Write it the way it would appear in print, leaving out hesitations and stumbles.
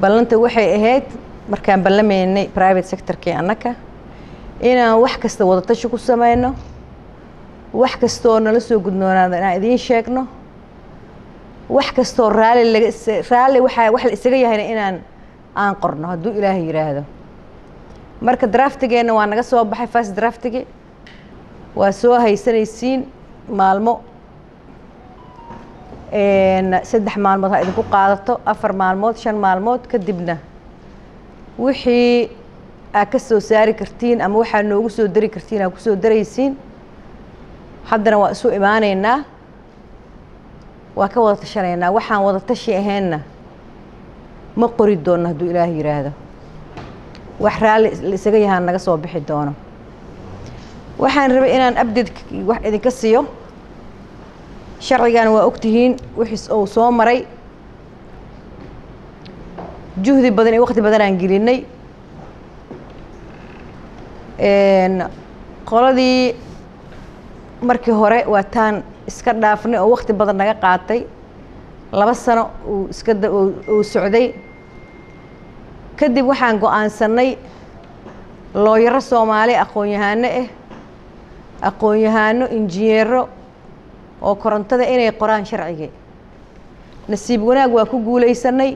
ballanta waxay ahayd markaan ballameynay private sector-kii annaka inaan wax kasta wada tashi ku sameyno wax kasta oo nala soo gudnoonaada inaan idiin sheegno wax kasta oo raalli wax la isaga yahayna inaan aan qorno hadduu ilaahay yiraahdo marka draftigeena waa naga soo baxay first draftigi waa soo haysanaysiin maalmo 3 maalmood ha idinku qaadato 4 maalmood 5 maalmood kadibna wixii aad ka soo saari kartiin ama waxaa noogu soo dari kartiin aad ku soo daraysiin haddana waa isu imaanaynaa waa ka wada tashanaynaa waxaan wada tashi ahaynna ma qori doono hadduu ilaahay yiraahdo wax raalli isaga yahaan naga soo bixi doono waxaan rabay inaan update wax idinka siiyo sharcigan waa ogtihiin wixii uu soo maray juhdi badan iyo waqti badan aan gelinay qoladii markii hore waa taan iska dhaafnay oo waqti badan naga qaatay 2 sano uu socday kadib waxaan go'aansanay looyaro Soomaali aqoon-yahano injineero oo korontada inay qoraan sharciga nasiib wanaag waa ku guuleysanay